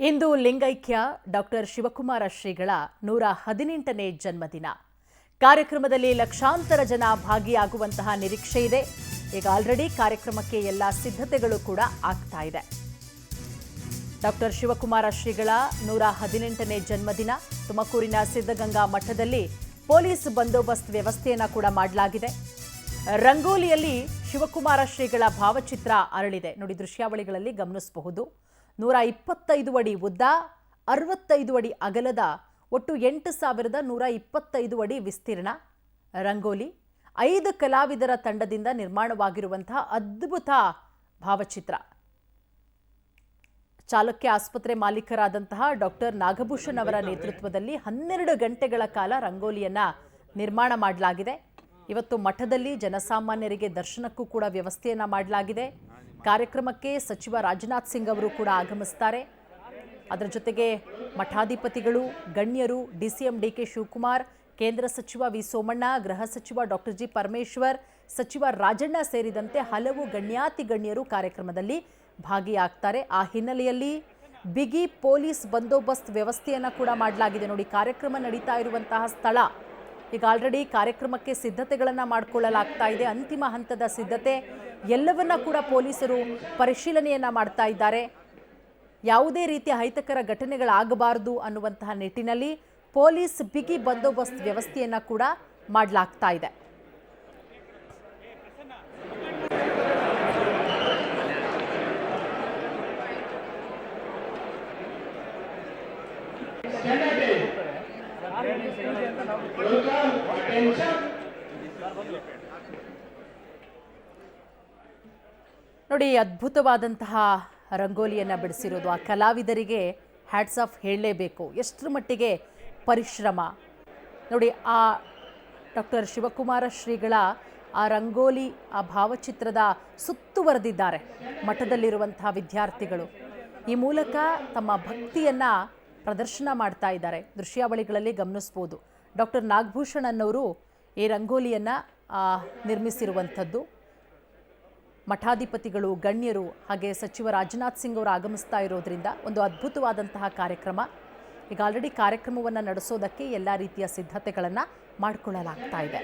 ಇಂದು ಲಿಂಗೈಕ್ಯ ಡಾಕ್ಟರ್ ಶಿವಕುಮಾರ ಶ್ರೀಗಳ 118ನೇ ಜನ್ಮದಿನ. ಕಾರ್ಯಕ್ರಮದಲ್ಲಿ ಲಕ್ಷಾಂತರ ಜನ ಭಾಗಿಯಾಗುವಂತಹ ನಿರೀಕ್ಷೆ ಇದೆ. ಈಗ ಆಲ್ರೆಡಿ ಕಾರ್ಯಕ್ರಮಕ್ಕೆ ಎಲ್ಲ ಸಿದ್ಧತೆಗಳು ಕೂಡ ಆಗ್ತಾ ಇದೆ. ಡಾಕ್ಟರ್ ಶಿವಕುಮಾರ ಶ್ರೀಗಳ 118ನೇ ಜನ್ಮದಿನ ತುಮಕೂರಿನ ಸಿದ್ಧಗಂಗಾ ಮಠದಲ್ಲಿ ಪೊಲೀಸ್ ಬಂದೋಬಸ್ತ್ ವ್ಯವಸ್ಥೆಯನ್ನು ಕೂಡ ಮಾಡಲಾಗಿದೆ. ರಂಗೋಲಿಯಲ್ಲಿ ಶಿವಕುಮಾರ ಶ್ರೀಗಳ ಭಾವಚಿತ್ರ ಅರಳಿದೆ. ನೋಡಿ, ದೃಶ್ಯಾವಳಿಗಳಲ್ಲಿ ಗಮನಿಸಬಹುದು. 125 ಅಡಿ ಉದ್ದ, 65 ಅಡಿ ಅಗಲದ, ಒಟ್ಟು 8125 ಅಡಿ ವಿಸ್ತೀರ್ಣ ರಂಗೋಲಿ 5 ಕಲಾವಿದರ ತಂಡದಿಂದ ನಿರ್ಮಾಣವಾಗಿರುವಂತಹ ಅದ್ಭುತ ಭಾವಚಿತ್ರ. ಚಾಲುಕ್ಯ ಆಸ್ಪತ್ರೆ ಮಾಲೀಕರಾದಂತಹ ಡಾಕ್ಟರ್ ನಾಗಭೂಷಣ್ ಅವರ ನೇತೃತ್ವದಲ್ಲಿ 12 ಗಂಟೆಗಳ ಕಾಲ ರಂಗೋಲಿಯನ್ನ ನಿರ್ಮಾಣ ಮಾಡಲಾಗಿದೆ. ಇವತ್ತು ಮಠದಲ್ಲಿ ಜನಸಾಮಾನ್ಯರಿಗೆ ದರ್ಶನಕ್ಕೂ ಕೂಡ ವ್ಯವಸ್ಥೆಯನ್ನ ಮಾಡಲಾಗಿದೆ. ಕಾರ್ಯಕ್ರಮಕ್ಕೆ ಸಚಿವ ರಾಜನಾಥ್ ಸಿಂಗ್ ಅವರು ಕೂಡ ಆಗಮಿಸುತ್ತಾರೆ. ಅದರ ಜೊತೆಗೆ ಮಠಾಧಿಪತಿಗಳು, ಗಣ್ಯರು, ಡಿಸಿಎಂ ಡಿಕೆ ಶಿವಕುಮಾರ್, ಕೇಂದ್ರ ಸಚಿವ ವಿ ಸೋಮಣ್ಣ, ಗೃಹ ಸಚಿವ ಡಾಕ್ಟರ್ ಜಿ ಪರಮೇಶ್ವರ್, ಸಚಿವ ರಾಜಣ್ಣ ಸೇರಿದಂತೆ ಹಲವು ಗಣ್ಯಾತಿ ಗಣ್ಯರು ಕಾರ್ಯಕ್ರಮದಲ್ಲಿ ಭಾಗಿಯಾಗ್ತಾರೆ. ಆ ಹಿನ್ನೆಲೆಯಲ್ಲಿ ಬಿಗಿ ಪೊಲೀಸ್ ಬಂದೋಬಸ್ತ್ ವ್ಯವಸ್ಥೆಯನ್ನು ಕೂಡ ಮಾಡಲಾಗಿದೆ. ನೋಡಿ, ಕಾರ್ಯಕ್ರಮ ನಡೀತಾ ಇರುವಂತಹ ಸ್ಥಳ. ಈಗ ಆಲ್ರೆಡಿ ಕಾರ್ಯಕ್ರಮಕ್ಕೆ ಸಿದ್ಧತೆಗಳನ್ನು ಮಾಡಿಕೊಳ್ಳಲಾಗ್ತಾ ಇದೆ. ಅಂತಿಮ ಹಂತದ ಸಿದ್ಧತೆ ಎಲ್ಲವನ್ನ ಕೂಡ ಪೊಲೀಸರು ಪರಿಶೀಲನೆಯನ್ನ ಮಾಡ್ತಾ ಇದ್ದಾರೆ. ಯಾವುದೇ ರೀತಿಯ ಅಹಿತಕರ ಘಟನೆಗಳಾಗಬಾರದು ಅನ್ನುವಂತಹ ನಿಟ್ಟಿನಲ್ಲಿ ಪೊಲೀಸ್ ಬಿಗಿ ಬಂದೋಬಸ್ತ್ ವ್ಯವಸ್ಥೆಯನ್ನ ಕೂಡ ಮಾಡಲಾಗ್ತಾ ಇದೆ. ನೋಡಿ, ಅದ್ಭುತವಾದಂತಹ ರಂಗೋಲಿಯನ್ನು ಬಿಡಿಸಿರೋದು. ಆ ಕಲಾವಿದರಿಗೆ ಹ್ಯಾಟ್ಸ್ ಆಫ್ ಹೇಳಲೇಬೇಕು. ಎಷ್ಟರ ಮಟ್ಟಿಗೆ ಪರಿಶ್ರಮ ನೋಡಿ. ಆ ಡಾಕ್ಟರ್ ಶಿವಕುಮಾರ ಶ್ರೀಗಳ ಆ ರಂಗೋಲಿ, ಆ ಭಾವಚಿತ್ರದ ಸುತ್ತುವರೆದಿದ್ದಾರೆ ಮಠದಲ್ಲಿರುವಂತಹ ವಿದ್ಯಾರ್ಥಿಗಳು. ಈ ಮೂಲಕ ತಮ್ಮ ಭಕ್ತಿಯನ್ನ ಪ್ರದರ್ಶನ ಮಾಡ್ತಾ ಇದ್ದಾರೆ. ದೃಶ್ಯಾವಳಿಗಳಲ್ಲಿ ಗಮನಿಸ್ಬೋದು. ಡಾಕ್ಟರ್ ನಾಗಭೂಷಣ್ ಅನ್ನೋರು ಈ ರಂಗೋಲಿಯನ್ನು ನಿರ್ಮಿಸಿರುವಂಥದ್ದು. ಮಠಾಧಿಪತಿಗಳು, ಗಣ್ಯರು, ಹಾಗೆ ಸಚಿವ ರಾಜನಾಥ್ ಸಿಂಗ್ ಅವರು ಆಗಮಿಸ್ತಾ ಇರೋದ್ರಿಂದ ಒಂದು ಅದ್ಭುತವಾದಂತಹ ಕಾರ್ಯಕ್ರಮ. ಈಗ ಆಲ್ರೆಡಿ ಕಾರ್ಯಕ್ರಮವನ್ನು ನಡೆಸೋದಕ್ಕೆ ಎಲ್ಲ ರೀತಿಯ ಸಿದ್ಧತೆಗಳನ್ನು ಮಾಡಿಕೊಳ್ಳಲಾಗ್ತಾ ಇದೆ.